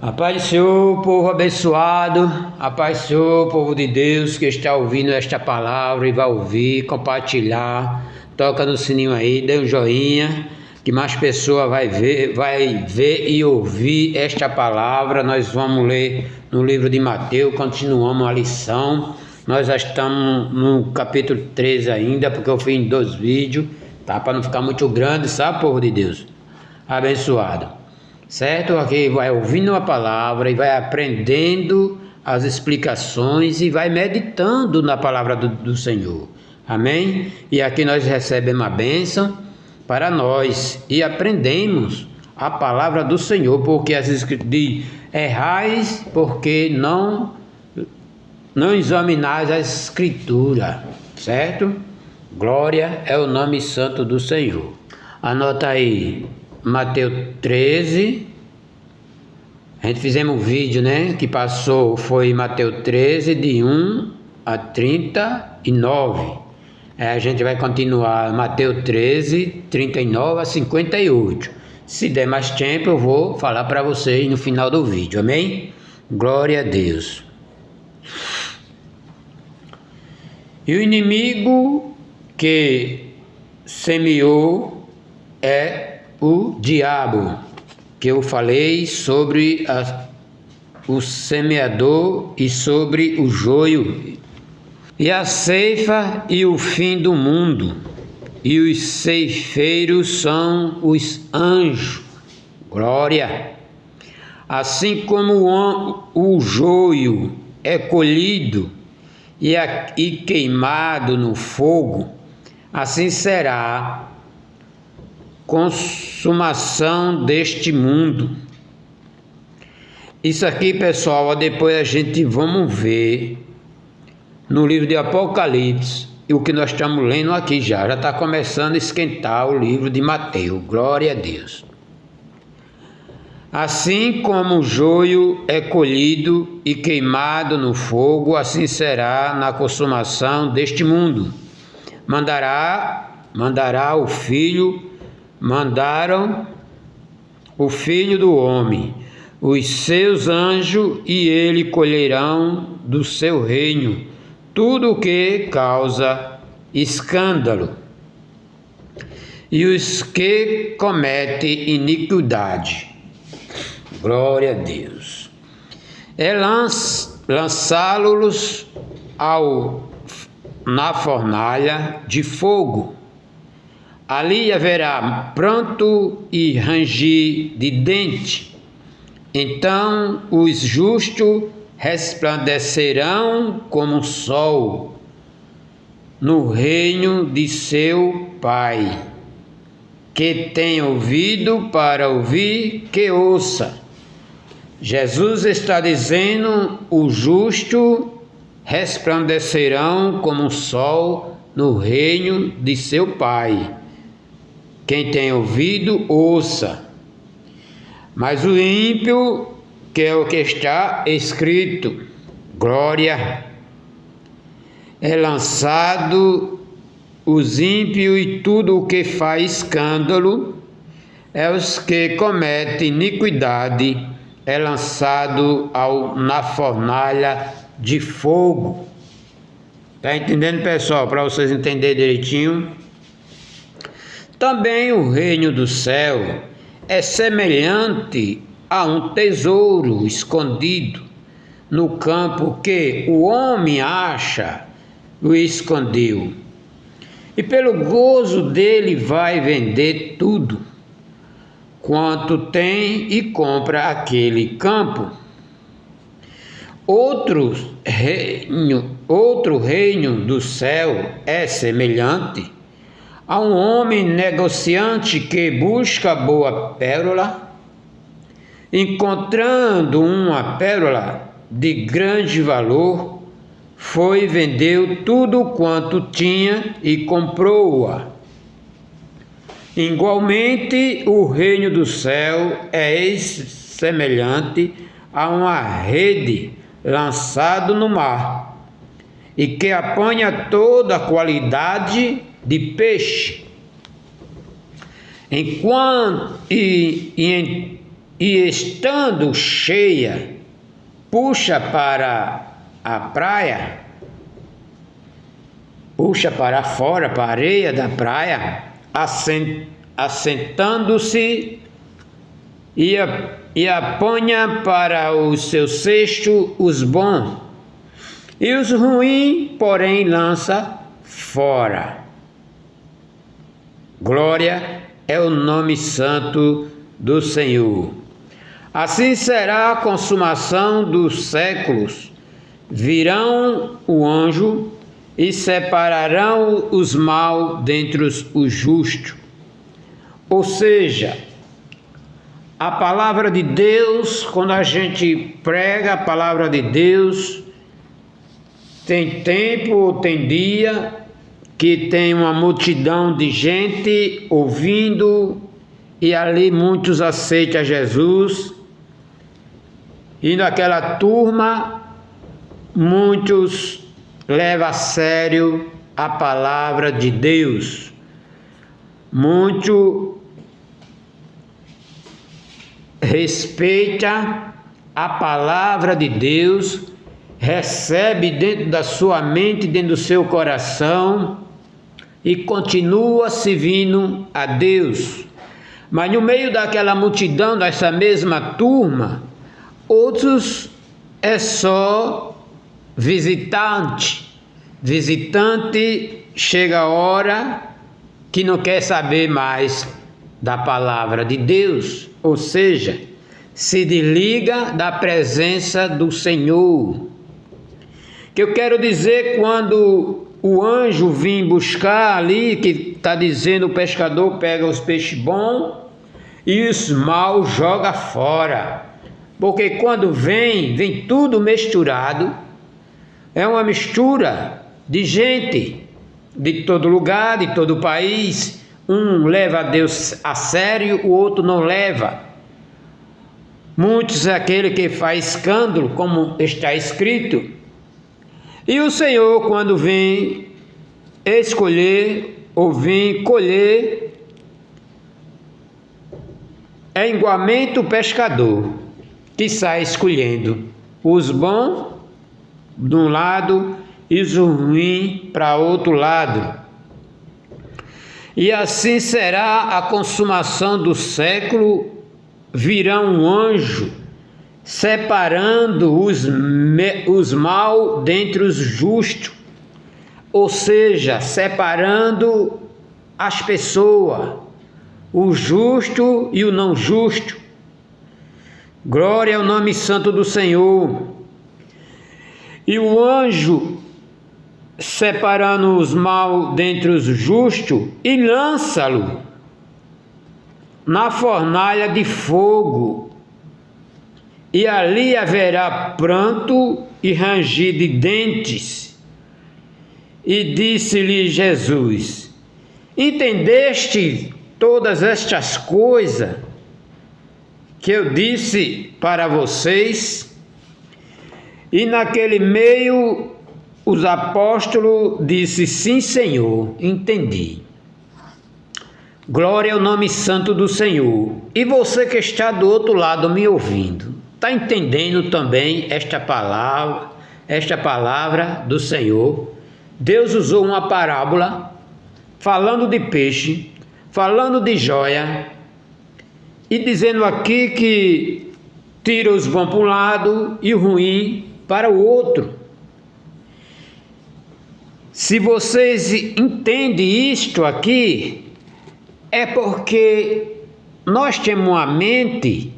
A paz do Senhor, povo abençoado, a paz do Senhor, povo de Deus que está ouvindo esta palavra e vai ouvir, compartilhar, toca no sininho aí, dê um joinha, que mais pessoas vai ver e ouvir esta palavra. Nós vamos ler no livro de Mateus, continuamos a lição, nós já estamos no capítulo 13 ainda, porque eu fiz em 2 vídeos, tá? Para não ficar muito grande, sabe, povo de Deus? Abençoado. Certo? Aqui vai ouvindo a palavra e vai aprendendo as explicações e vai meditando na palavra do Senhor. Amém? E aqui nós recebemos a bênção para nós e aprendemos a palavra do Senhor, porque as escrituras diz: errais porque não examinais a escritura. Certo? Glória é o nome santo do Senhor. Anota aí. Mateus 13, a gente fizemos um vídeo, né, que passou, foi Mateus 13, de 1 a 39, a gente vai continuar Mateus 13, 39 a 58, se der mais tempo eu vou falar para vocês no final do vídeo, amém? Glória a Deus. E o inimigo que semeou é o diabo, que eu falei sobre o semeador e sobre o joio, e a ceifa e o fim do mundo, e os ceifeiros são os anjos. Glória! Assim como o joio é colhido e queimado no fogo, assim será consumação deste mundo. Isso aqui, pessoal, depois a gente vamos ver no livro de Apocalipse, e o que nós estamos lendo aqui já está começando a esquentar o livro de Mateus. Glória a Deus. Assim como o joio é colhido e queimado no fogo, assim será na consumação deste mundo. Mandaram o Filho do Homem, os seus anjos, e ele colherão do seu reino tudo o que causa escândalo, e os que cometem iniquidade. Glória a Deus. É lançá-los na fornalha de fogo. Ali haverá pranto e ranger de dente. Então os justos resplandecerão como o sol no reino de seu Pai. Que tem ouvido para ouvir, que ouça. Jesus está dizendo: os justos resplandecerão como o sol no reino de seu Pai. Quem tem ouvido, ouça. Mas o ímpio, que é o que está escrito, glória, é lançado os ímpios, e tudo o que faz escândalo, é os que cometem iniquidade, é lançado na fornalha de fogo. Tá entendendo, pessoal? Para vocês entenderem direitinho. Também o reino do céu é semelhante a um tesouro escondido no campo, que o homem acha e escondeu, e pelo gozo dele vai vender tudo quanto tem e compra aquele campo. Outro reino do céu é semelhante a um homem negociante que busca boa pérola. Encontrando uma pérola de grande valor, foi, vendeu tudo quanto tinha e comprou-a. Igualmente, o reino do céu é semelhante a uma rede lançada no mar, e que apanha toda a qualidade de peixe. e estando cheia, puxa para a praia, puxa para fora, para a areia da praia, assentando-se e apanha para o seu cesto os bons, e os ruins, porém, lança fora. Glória é o nome santo do Senhor. Assim será a consumação dos séculos. Virão o anjo e separarão os maus dentre os justos. Ou seja, a palavra de Deus, quando a gente prega a palavra de Deus, tem tempo, tem dia que tem uma multidão de gente ouvindo e ali muitos aceitam Jesus e naquela turma muitos levam a sério a palavra de Deus. Muito respeita a palavra de Deus, recebe dentro da sua mente, dentro do seu coração e continua servindo a Deus. Mas no meio daquela multidão, dessa mesma turma, outros é só visitante. Visitante chega a hora que não quer saber mais da palavra de Deus, ou seja, se desliga da presença do Senhor. Que eu quero dizer, quando o anjo vem buscar ali, que está dizendo, o pescador pega os peixes bons e os maus joga fora. Porque quando vem tudo misturado, é uma mistura de gente, de todo lugar, de todo o país. Um leva a Deus a sério, o outro não leva. Muitos é aquele que faz escândalo, como está escrito. E o Senhor, quando vem escolher ou vem colher, é igualmente o pescador que sai escolhendo os bons de um lado e os ruins para outro lado. E assim será a consumação do século. Virá um anjo separando os maus dentre os justos, ou seja, separando as pessoas, o justo e o não justo. Glória ao nome santo do Senhor. E o anjo separando os maus dentre os justos e lança-lo na fornalha de fogo. E ali haverá pranto e ranger de dentes. E disse-lhe Jesus: entendeste todas estas coisas que eu disse para vocês? E naquele meio os apóstolos disseram: sim, Senhor, entendi. Glória ao nome santo do Senhor. E você que está do outro lado me ouvindo, está entendendo também esta palavra do Senhor? Deus usou uma parábola falando de peixe, falando de joia e dizendo aqui que tira os bons para um lado e o ruim para o outro. Se vocês entendem isto aqui, é porque nós temos uma mente.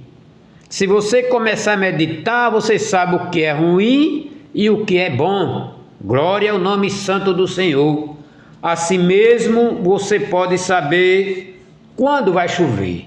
Se você começar a meditar, você sabe o que é ruim e o que é bom. Glória ao nome santo do Senhor. Assim mesmo, você pode saber quando vai chover.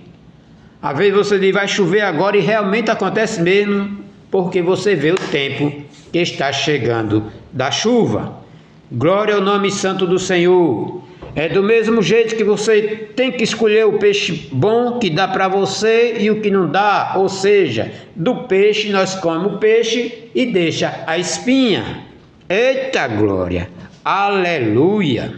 Às vezes você diz, vai chover agora, e realmente acontece mesmo, porque você vê o tempo que está chegando da chuva. Glória ao nome santo do Senhor. É do mesmo jeito que você tem que escolher o peixe bom que dá para você e o que não dá. Ou seja, do peixe nós comemos o peixe e deixa a espinha. Eita glória! Aleluia!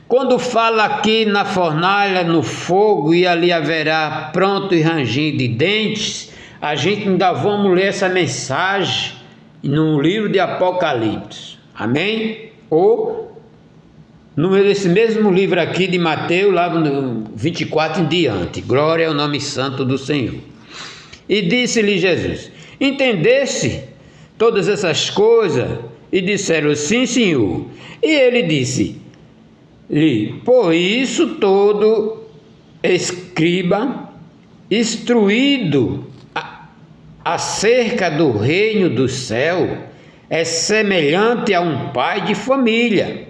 Quando fala aqui na fornalha, no fogo, e ali haverá pronto e ranger de dentes, a gente ainda vamos ler essa mensagem no livro de Apocalipse. Amém? Ou nesse mesmo livro aqui de Mateus, lá no 24 em diante. Glória ao nome santo do Senhor. E disse-lhe Jesus: entendeste todas essas coisas? E disseram: sim, Senhor. E ele disse-lhe: por isso todo escriba instruído acerca do reino do céu é semelhante a um pai de família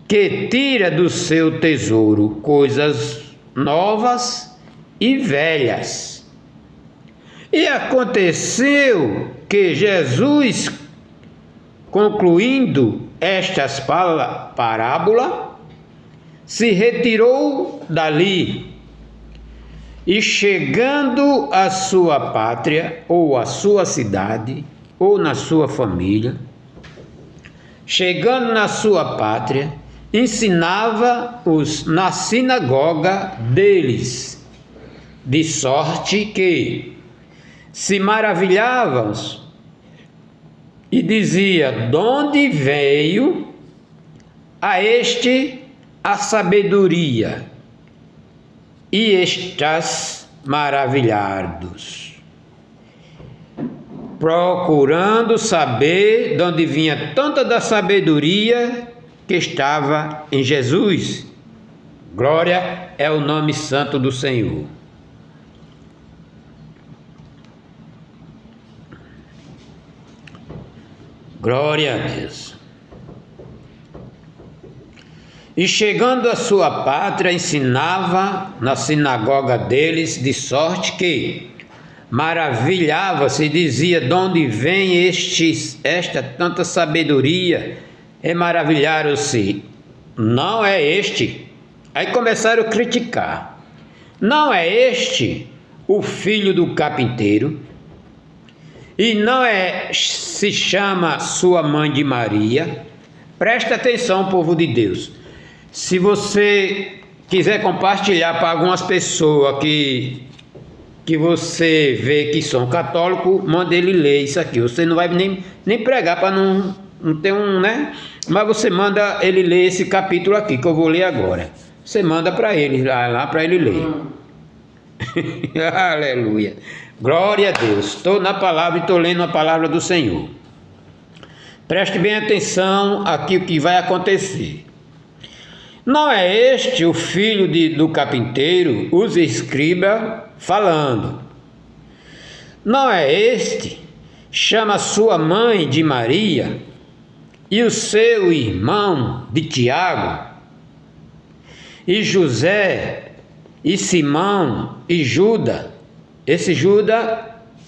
que tira do seu tesouro coisas novas e velhas. E aconteceu que Jesus, concluindo estas parábolas, se retirou dali e, chegando à sua pátria, ou à sua cidade, ou na sua família, chegando na sua pátria, ensinava-os na sinagoga deles, de sorte que se maravilhavam e dizia: de onde veio a este a sabedoria e estás maravilhados, procurando saber de onde vinha tanta da sabedoria que estava em Jesus. Glória é o nome santo do Senhor. Glória a Deus. E chegando à sua pátria, ensinava na sinagoga deles, de sorte que maravilhava-se e dizia: de onde vem esta tanta sabedoria? E maravilharam-se: não é este. Aí começaram a criticar: não é este o filho do carpinteiro? E não se chama sua mãe de Maria? Presta atenção, povo de Deus. Se você quiser compartilhar para algumas pessoas que você vê que são católicos, manda ele ler isso aqui. Você não vai nem pregar para não ter né? Mas você manda ele ler esse capítulo aqui, que eu vou ler agora. Você manda para ele, lá para ele ler. Aleluia. Glória a Deus. Estou na palavra e estou lendo a palavra do Senhor. Preste bem atenção aqui o que vai acontecer. Não é este o filho do carpinteiro, os escribas falando. Não é este, chama sua mãe de Maria e o seu irmão de Tiago, e José, e Simão, e Judas. Esse Judas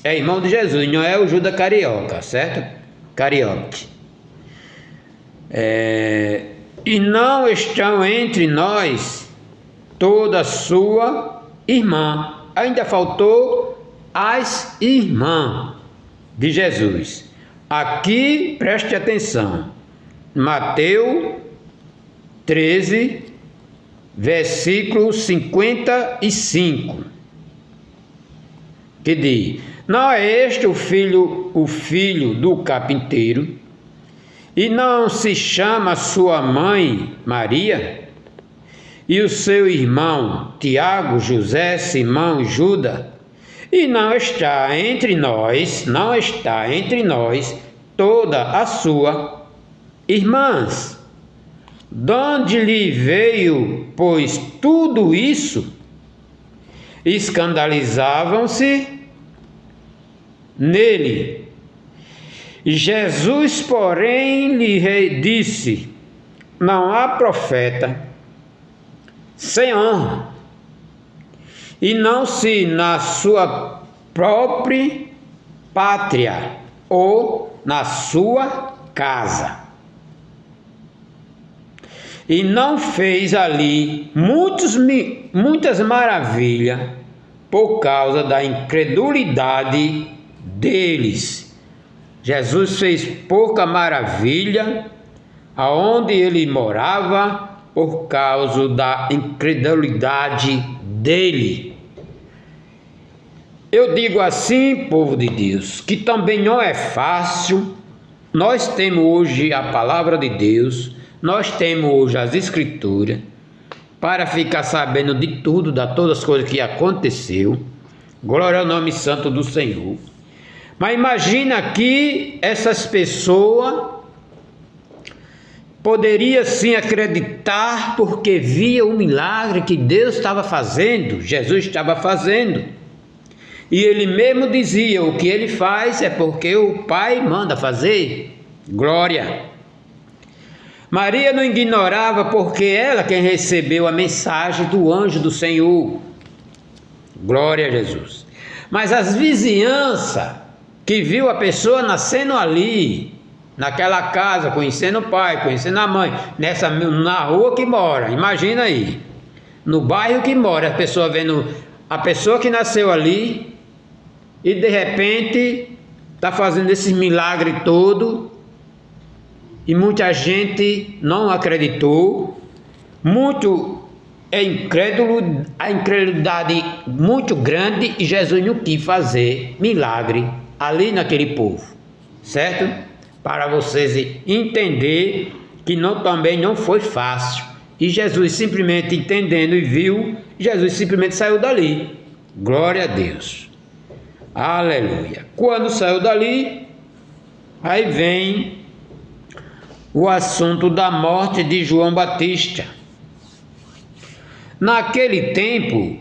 é irmão de Jesus, não é o Judas carioca, certo? Cariote. E não estão entre nós toda sua irmã. Ainda faltou as irmãs de Jesus. Aqui, preste atenção. Mateus 13, versículo 55. Que diz: não é este o filho do carpinteiro? E não se chama sua mãe Maria? E o seu irmão Tiago, José, Simão e Judas? E não está entre nós toda a sua irmãs? De onde lhe veio, pois, tudo isso? Escandalizavam-se nele. Jesus, porém, lhe disse: não há profeta sem honra, e não se na sua própria pátria ou na sua casa. E não fez ali muitas maravilhas por causa da incredulidade deles. Jesus fez pouca maravilha aonde ele morava, por causa da incredulidade dele. Eu digo assim, povo de Deus, que também não é fácil. Nós temos hoje a palavra de Deus, nós temos hoje as escrituras, para ficar sabendo de tudo, de todas as coisas que aconteceu. Glória ao nome santo do Senhor. Mas imagina que essas pessoas poderiam sim acreditar porque via o milagre que Deus estava fazendo, Jesus estava fazendo. E ele mesmo dizia, o que ele faz é porque o Pai manda fazer. Glória! Maria não ignorava porque ela quem recebeu a mensagem do anjo do Senhor. Glória a Jesus. Mas as vizinhanças que viu a pessoa nascendo ali, naquela casa, conhecendo o pai, conhecendo a mãe, na rua que mora, imagina aí, no bairro que mora, a pessoa vendo a pessoa que nasceu ali e de repente está fazendo esse milagre todo. E muita gente não acreditou, muito é incrédulo, a incredulidade muito grande, e Jesus não quis fazer milagre ali naquele povo, certo? Para vocês entender que também não foi fácil. E Jesus simplesmente entendendo e viu, Jesus simplesmente saiu dali. Glória a Deus. Aleluia. Quando saiu dali, aí vem o assunto da morte de João Batista. Naquele tempo,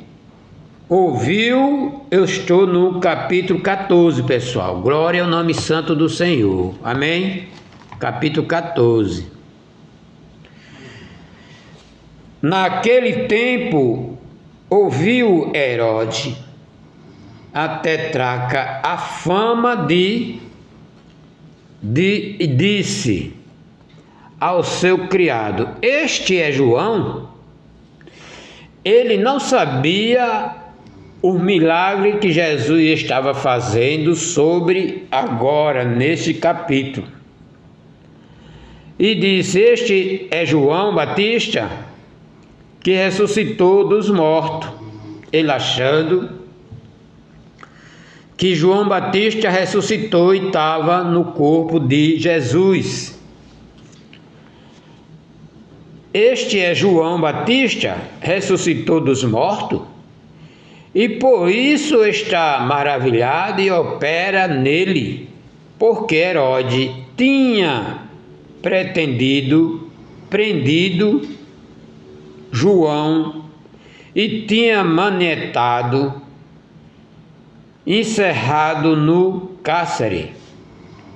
eu estou no capítulo 14, pessoal. Glória ao nome santo do Senhor. Amém? Capítulo 14. Naquele tempo, ouviu Herodes, a tetrarca, a fama e disse ao seu criado: este é João. Ele não sabia o milagre que Jesus estava fazendo sobre agora neste capítulo. E disse: este é João Batista, que ressuscitou dos mortos. Ele achando que João Batista ressuscitou e estava no corpo de Jesus. Este é João Batista, ressuscitou dos mortos, e por isso está maravilhado e opera nele, porque Herodes tinha prendido João e tinha manietado, encerrado no cárcere,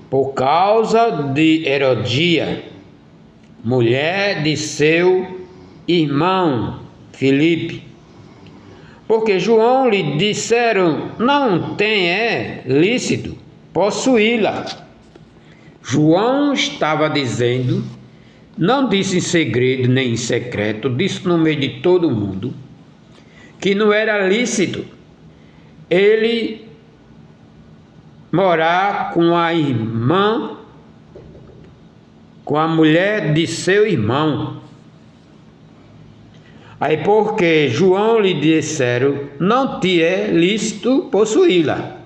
por causa de Herodia, mulher de seu irmão Filipe, porque João lhe disseram: não tem lícito possuí-la. João estava dizendo, não disse em segredo nem em secreto, disse no meio de todo mundo, que não era lícito ele morar com a irmã, com a mulher de seu irmão. Aí porque João lhe disseram: não te é lícito possuí-la.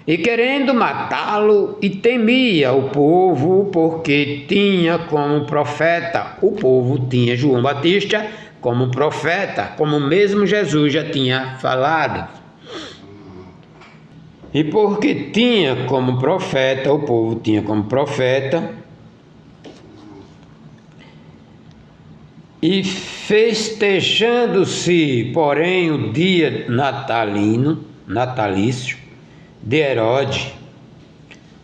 E querendo matá-lo, e temia o povo, porque tinha como profeta, o povo tinha João Batista como profeta, como mesmo Jesus já tinha falado. E porque tinha como profeta, o povo tinha como profeta, e festejando-se, porém, o dia natalício de Herodes,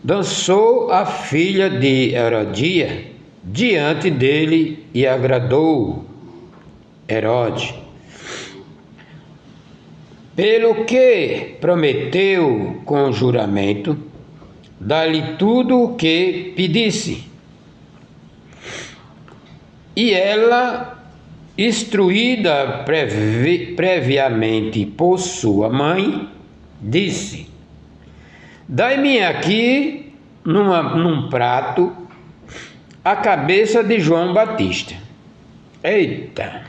dançou a filha de Herodia diante dele e agradou Herodes, pelo que prometeu com juramento dar-lhe tudo o que pedisse. E ela, instruída previamente por sua mãe, disse: dai-me aqui num prato a cabeça de João Batista. Eita!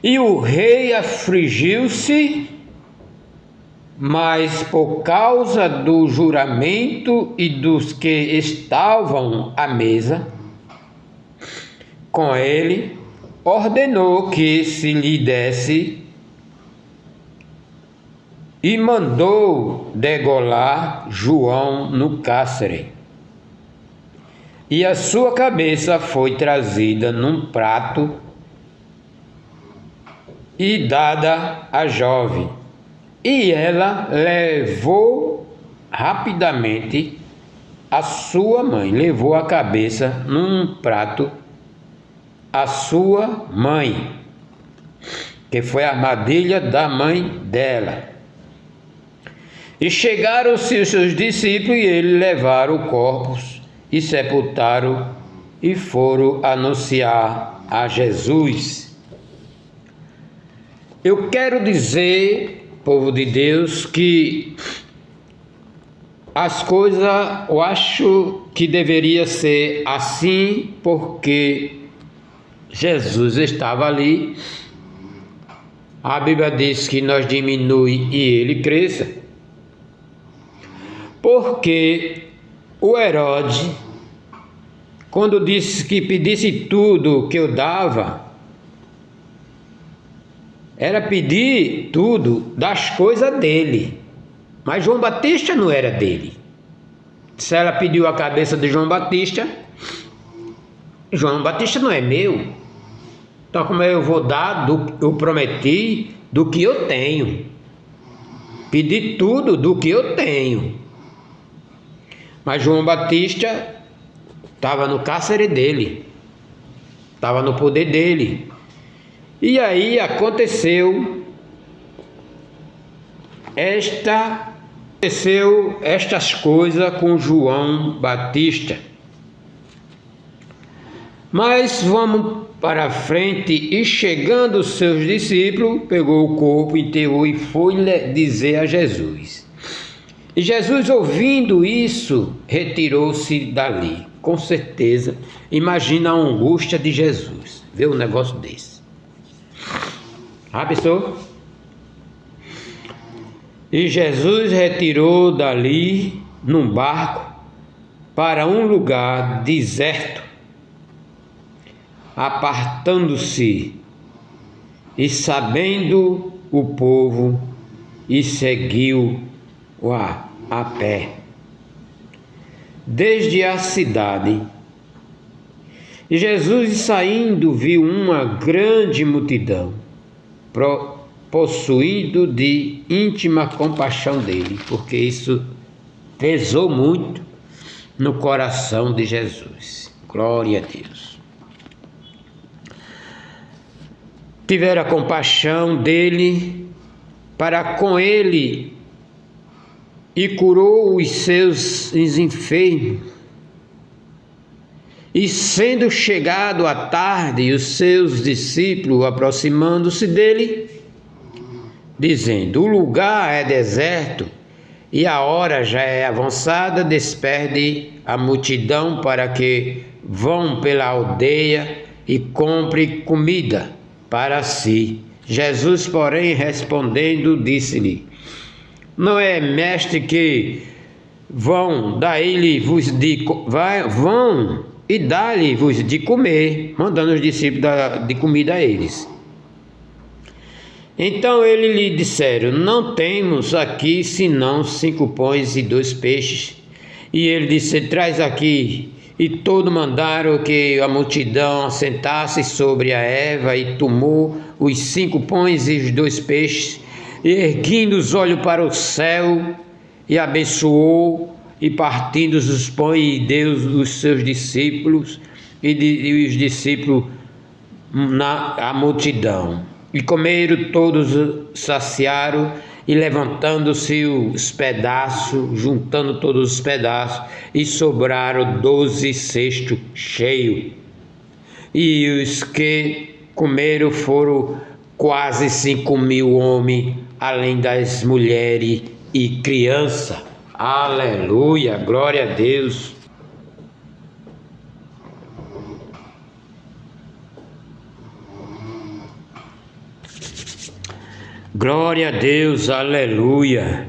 E o rei afligiu-se, mas por causa do juramento e dos que estavam à mesa com ele, ordenou que se lhe desse e mandou degolar João no cárcere. E a sua cabeça foi trazida num prato e dada à jovem. E ela levou rapidamente a sua mãe, levou a cabeça num prato a sua mãe, que foi a armadilha da mãe dela. E chegaram-se os seus discípulos e ele levaram o corpo e sepultaram e foram anunciar a Jesus. Eu quero dizer, povo de Deus, que as coisas eu acho que deveria ser assim, porque Jesus estava ali. A Bíblia diz que nós diminui e ele cresça, porque o Herodes, quando disse que pedisse tudo que eu dava, era pedir tudo das coisas dele, mas João Batista não era dele. Se ela pediu a cabeça de João Batista não é meu. Então, como eu vou dar, eu prometi do que eu tenho, pedi tudo do que eu tenho. Mas João Batista estava no cárcere dele, estava no poder dele. E aí aconteceu estas coisas com João Batista. Mas vamos para frente, e chegando os seus discípulos, pegou o corpo, enterrou e foi dizer a Jesus. E Jesus, ouvindo isso, retirou-se dali. Com certeza, imagina a angústia de Jesus, ver um negócio desse. Já pensou? E Jesus retirou dali num barco para um lugar deserto, apartando-se e sabendo o povo, e seguiu-o a pé desde a cidade. E Jesus, saindo, viu uma grande multidão, possuído de íntima compaixão dele, porque isso pesou muito no coração de Jesus. Glória a Deus. Tivera compaixão dele para com ele e curou os seus enfermos. E sendo chegado a tarde, os seus discípulos aproximando-se dele, dizendo: o lugar é deserto e a hora já é avançada, despede a multidão para que vão pela aldeia e compre comida para si. Jesus, porém, respondendo, disse-lhe: não é, mestre, que vão e dá-lhe-vos de comer, mandando os discípulos dar de comida a eles. Então eles lhe disseram: não temos aqui senão 5 pães e 2 peixes. E ele disse: traz aqui. E todos mandaram que a multidão assentasse sobre a erva, e tomou os 5 pães e os 2 peixes, e erguindo os olhos para o céu, e abençoou, e partindo os pães, e deu os seus discípulos, e os discípulos à multidão. E comeram todos, saciaram, e levantando-se os pedaços, juntando todos os pedaços, e sobraram 12 cestos cheios. E os que comeram foram quase 5.000 homens, além das mulheres e crianças. Aleluia, glória a Deus. Glória a Deus, aleluia.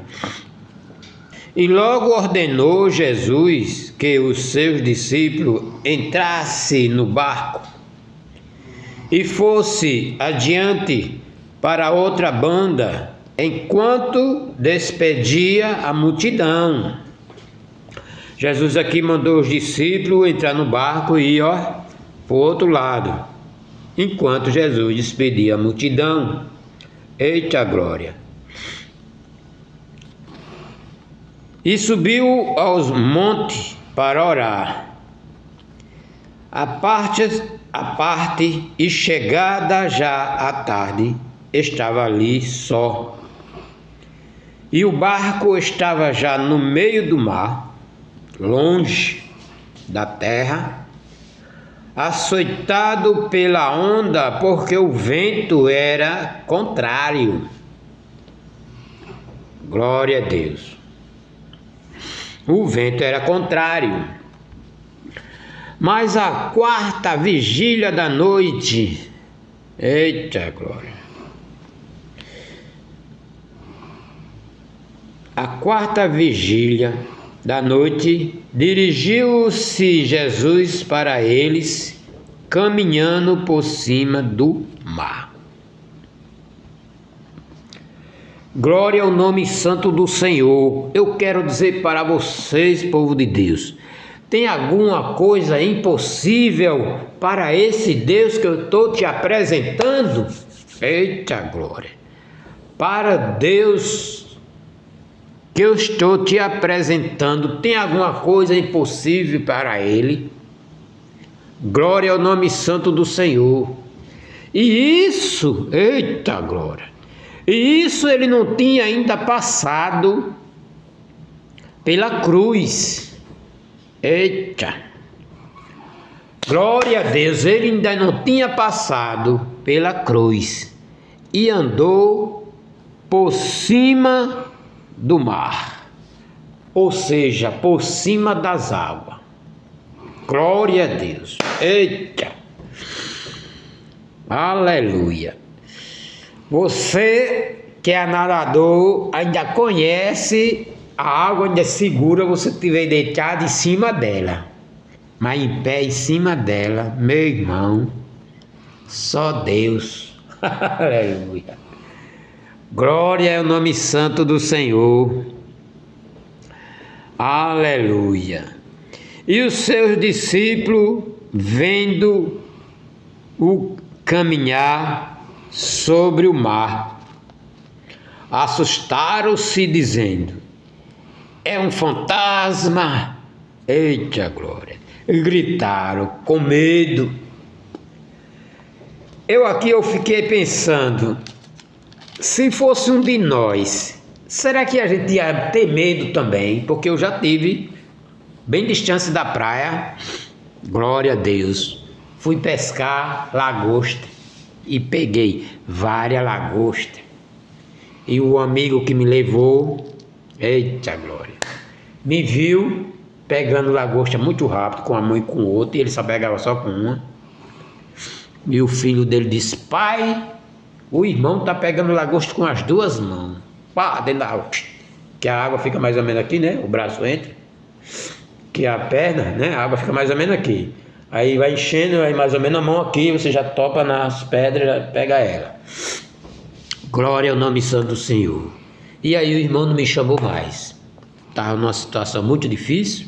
E logo ordenou Jesus que os seus discípulos entrassem no barco e fosse adiante para outra banda, enquanto despedia a multidão. Jesus aqui mandou os discípulos entrar no barco e ir para o outro lado, enquanto Jesus despedia a multidão. Eita glória! E subiu aos montes para orar. A parte e chegada já à tarde, estava ali só. E o barco estava já no meio do mar, longe da terra, açoitado pela onda, porque o vento era contrário. Glória a Deus. O vento era contrário. Mas a quarta vigília da noite, eita glória! A quarta vigília da noite, dirigiu-se Jesus para eles, caminhando por cima do mar. Glória ao nome santo do Senhor. Eu quero dizer para vocês, povo de Deus, tem alguma coisa impossível para esse Deus que eu estou te apresentando? Eita glória! Para Deus que eu estou te apresentando, tem alguma coisa impossível para Ele? Glória ao nome santo do Senhor. E isso, eita glória! E isso ele não tinha ainda passado pela cruz. Eita! Glória a Deus, ele ainda não tinha passado pela cruz e andou por cima do mar, ou seja, por cima das águas. Glória a Deus. Eita! Aleluia! Você que é nadador ainda conhece a água, ainda é segura você estiver deitado em cima dela, mas em pé em cima dela, meu irmão, só Deus. Aleluia! Glória ao nome santo do Senhor. Aleluia! E os seus discípulos, vendo o caminhar sobre o mar, assustaram-se, dizendo: é um fantasma. Eita glória! E gritaram com medo. Eu fiquei pensando, se fosse um de nós, será que a gente ia ter medo também? Porque eu já tive bem distante da praia. Glória a Deus. Fui pescar lagosta e peguei várias lagostas. E o amigo que me levou, eita glória, me viu pegando lagosta muito rápido, com uma mão e com outra, e ele só pegava só com uma. E o filho dele disse: pai, o irmão está pegando lagosta com as duas mãos. Pá, dentro da água. Que a água fica mais ou menos aqui, né? O braço entra. Que a perna, né? A água fica mais ou menos aqui. Aí vai enchendo, aí mais ou menos a mão aqui, você já topa nas pedras, já pega ela. Glória ao nome santo do Senhor. E aí o irmão não me chamou mais. Estava numa situação muito difícil.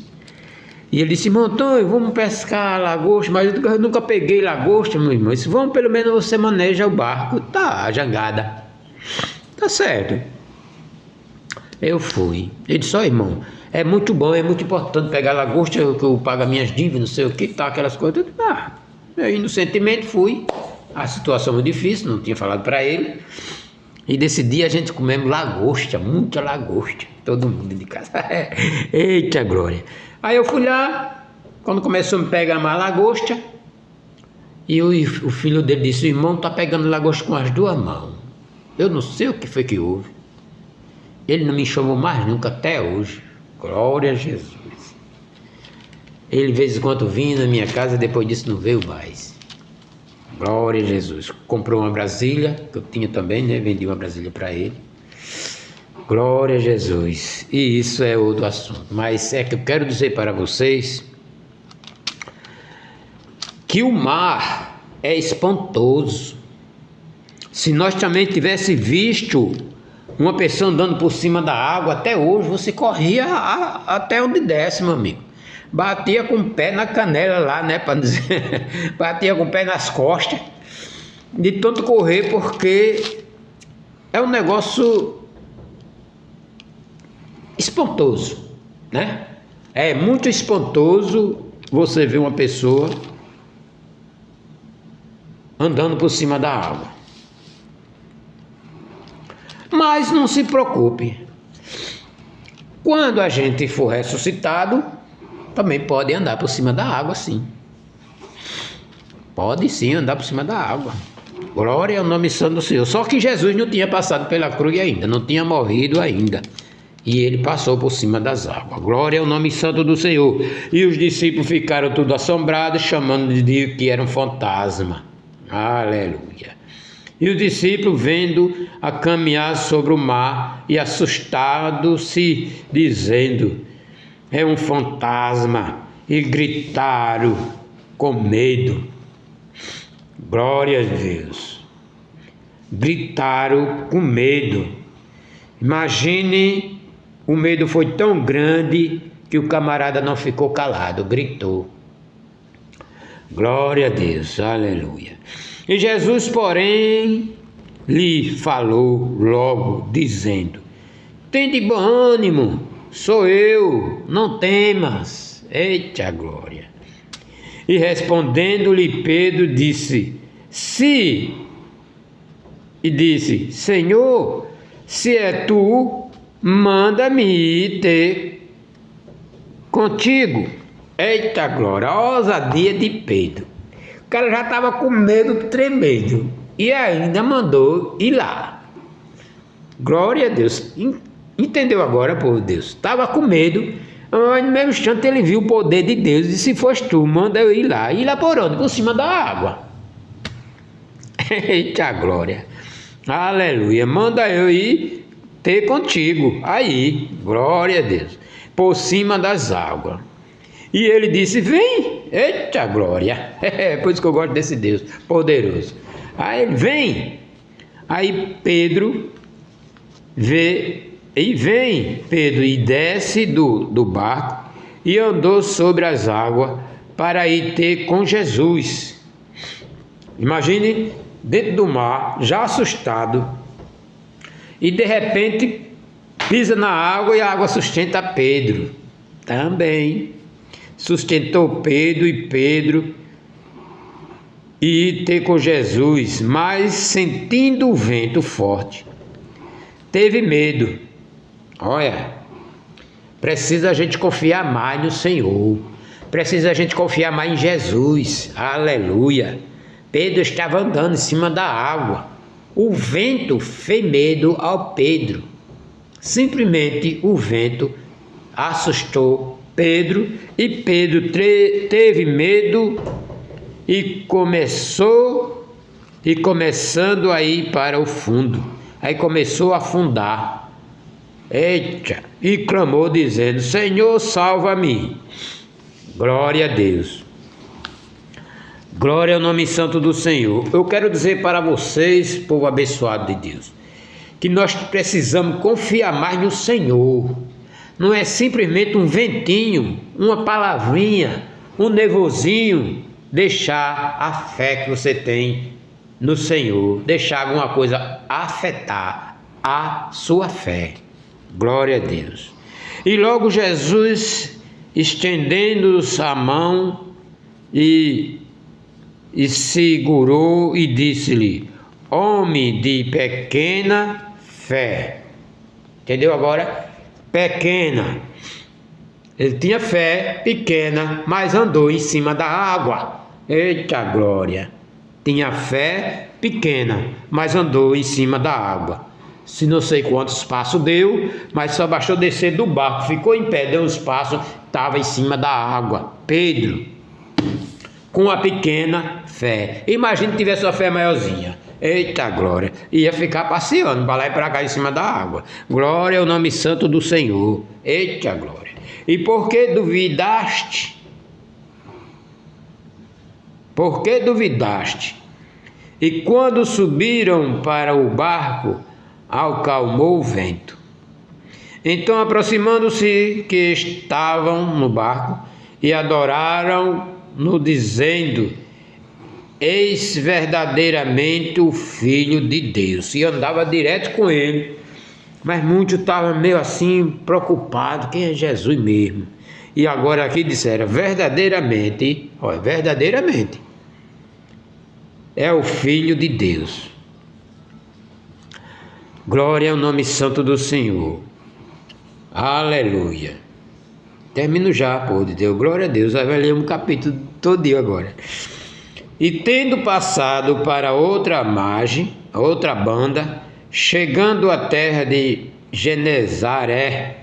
E ele disse: irmão Antônio, vamos pescar lagosta, mas eu nunca peguei lagosta, meu irmão. Eu disse: vamos, pelo menos você maneja o barco. Tá, a jangada. Tá certo. Eu fui. Ele disse: ó irmão, é muito bom, é muito importante pegar lagosta, que eu pago as minhas dívidas, não sei o que, tá, aquelas coisas. Eu inocentemente fui. A situação foi difícil, não tinha falado para ele. E desse dia a gente comemos lagosta, muita lagosta, todo mundo de casa. Eita glória! Aí eu fui lá, quando começou a me pegar mais lagosta, e o filho dele disse: o irmão tá pegando lagosta com as duas mãos. Eu não sei o que foi que houve. Ele não me chamou mais nunca até hoje. Glória a Jesus. Ele de vez em quando vinha na minha casa, depois disso não veio mais. Glória a Jesus. Comprou uma Brasília, que eu tinha também, né? Vendi uma Brasília para ele. Glória a Jesus. E isso é outro assunto. Mas é que eu quero dizer para vocês que o mar é espantoso. Se nós também tivesse visto uma pessoa andando por cima da água, até hoje você corria até onde desce, meu amigo. Batia com o pé na canela lá, né, para dizer, batia com o pé nas costas, de tanto correr, porque é um negócio espantoso, né? É muito espantoso você ver uma pessoa andando por cima da água. Mas não se preocupe, quando a gente for ressuscitado, também pode andar por cima da água, sim. Pode sim andar por cima da água. Glória ao nome santo do Senhor. Só que Jesus não tinha passado pela cruz ainda, não tinha morrido ainda. E ele passou por cima das águas. Glória ao nome santo do Senhor. E os discípulos ficaram tudo assombrados, chamando de que era um fantasma. Aleluia. E os discípulos, vendo a caminhar sobre o mar, e assustados-se, dizendo: é um fantasma, e gritaram com medo. Glória a Deus. Gritaram com medo. Imagine, o medo foi tão grande que o camarada não ficou calado, gritou. Glória a Deus, aleluia. E Jesus, porém, lhe falou logo, dizendo: tende bom ânimo, sou eu, não temas. Eita glória. E respondendo-lhe Pedro, disse: Senhor, se é tu, manda-me ir ter contigo. Eita glória, a ousadia de Pedro. O cara já estava com medo tremendo e ainda mandou ir lá. Glória a Deus. Entendeu agora, povo de Deus? Estava com medo, mas no mesmo instante ele viu o poder de Deus e disse: se fosse tu, manda eu ir lá. Ir lá por onde? Por cima da água. Eita glória. Aleluia. Manda eu ir ter contigo. Aí, glória a Deus. Por cima das águas. E ele disse: vem. Eita glória. É por isso que eu gosto desse Deus poderoso. Aí ele: vem. Aí Pedro vem Pedro e desce do barco e andou sobre as águas para ir ter com Jesus. Imagine, dentro do mar, já assustado, e de repente pisa na água e a água sustenta Pedro. Também sustentou Pedro e ter com Jesus, mas sentindo o vento forte, teve medo. Olha, precisa a gente confiar mais no Senhor, precisa a gente confiar mais em Jesus. Aleluia. Pedro estava andando em cima da água, o vento fez medo ao Pedro, simplesmente o vento assustou Pedro, e Pedro teve medo e começando a ir para o fundo. Aí começou a afundar. Eita! E clamou dizendo: Senhor, salva-me. Glória a Deus. Glória ao nome santo do Senhor. Eu quero dizer para vocês, povo abençoado de Deus, que nós precisamos confiar mais no Senhor. Não é simplesmente um ventinho, uma palavrinha, um nevozinho, deixar a fé que você tem no Senhor, deixar alguma coisa afetar a sua fé. Glória a Deus. E logo Jesus, estendendo a mão, e segurou e disse-lhe: homem de pequena fé. Entendeu agora? Pequena. Ele tinha fé pequena, mas andou em cima da água. Eita glória. Tinha fé pequena, mas andou em cima da água. Se não sei quantos passos deu, mas só bastou descer do barco, ficou em pé, deu uns passos, estava em cima da água. Pedro. com a pequena fé. Imagina que tivesse uma fé maiorzinha. Eita glória! Ia ficar passeando para lá e para cá em cima da água. Glória ao nome santo do Senhor. Eita glória! E por que duvidaste? Por que duvidaste? E quando subiram para o barco, acalmou o vento. Então, aproximando-se que estavam no barco, e adoraram-no, dizendo: Eis verdadeiramente o Filho de Deus. E andava direto com ele, mas muitos estavam meio assim preocupados, quem é Jesus mesmo? E agora aqui disseram, verdadeiramente, olha, verdadeiramente, é o Filho de Deus. Glória ao nome santo do Senhor. Aleluia. Termino já, pô, de Deus. Glória a Deus. Vai ler um capítulo todinho agora. E tendo passado para outra margem, outra banda, chegando à terra de Genezaré,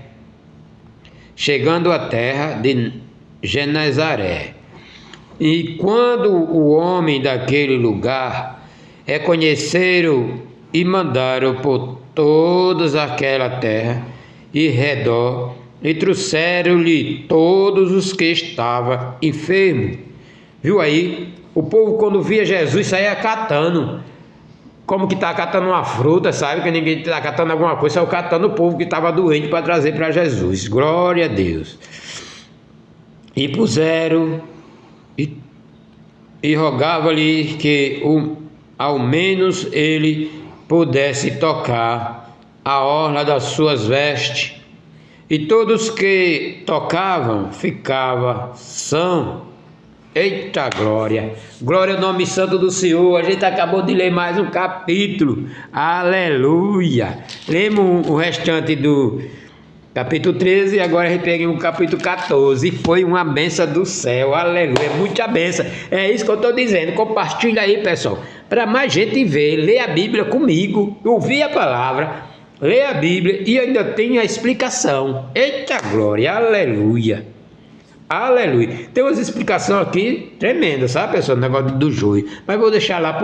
e quando o homem daquele lugar reconheceram e mandaram por toda aquela terra e redor, e trouxeram-lhe todos os que estavam enfermos. Viu aí? O povo, quando via Jesus, saía catando. Como que está catando uma fruta, sabe? Que ninguém está catando alguma coisa, saiu catando o povo que estava doente para trazer para Jesus. Glória a Deus. E puseram e rogava-lhe que ao menos ele pudesse tocar a orla das suas vestes. E todos que tocavam ficavam sãos. Eita glória! Glória ao nome santo do Senhor. A gente acabou de ler mais um capítulo. Aleluia! Lemos o restante do capítulo 13 e agora a gente pega o capítulo 14. E foi uma benção do céu. Aleluia! Muita benção. É isso que eu estou dizendo. Compartilha aí, pessoal. Para mais gente ver, ler a Bíblia comigo, ouvir a palavra, ler a Bíblia e ainda tem a explicação. Eita glória! Aleluia! Aleluia. Tem umas explicações aqui tremendas, sabe, pessoal? O negócio do joio. Mas vou deixar lá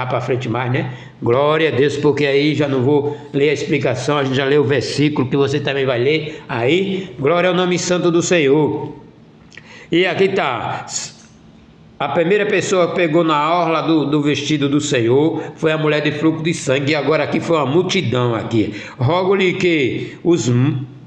para frente mais, né? Glória a Deus, porque aí já não vou ler a explicação, a gente já leu o versículo que você também vai ler. Aí, glória ao nome santo do Senhor. E aqui está. A primeira pessoa que pegou na orla do vestido do Senhor foi a mulher de fluxo de sangue. E agora aqui foi uma multidão aqui. Rogo-lhe que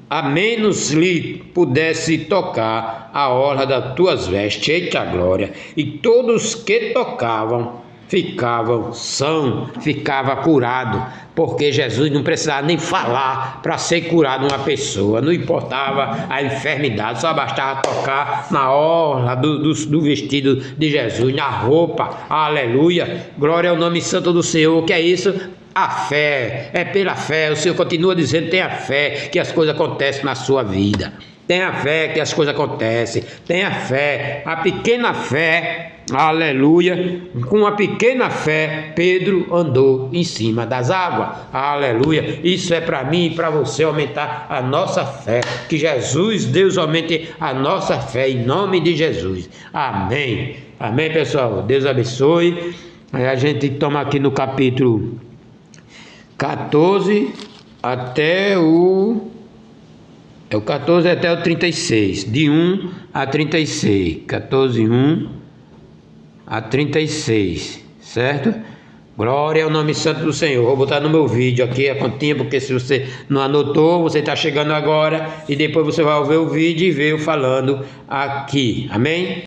a menos lhe pudesse tocar a orla das tuas vestes, eita glória, e todos que tocavam ficavam sãos, ficava curado, porque Jesus não precisava nem falar para ser curado uma pessoa, não importava a enfermidade, só bastava tocar na orla do vestido de Jesus, na roupa, aleluia, glória ao nome santo do Senhor, que é isso? A fé, é pela fé, o Senhor continua dizendo, tenha fé que as coisas acontecem na sua vida, tenha fé que as coisas acontecem, tenha fé, a pequena fé, aleluia, com a pequena fé, Pedro andou em cima das águas, aleluia, isso é para mim e para você aumentar a nossa fé, que Jesus, Deus aumente a nossa fé, em nome de Jesus, amém, amém pessoal, Deus abençoe, aí a gente toma aqui no capítulo 14 até o 14 até o 36, de 1 a 36, 14, 1 a 36, certo? Glória ao nome santo do Senhor. Vou botar no meu vídeo aqui a continha, porque se você não anotou, você está chegando agora e depois você vai ver o vídeo e ver eu falando aqui, amém?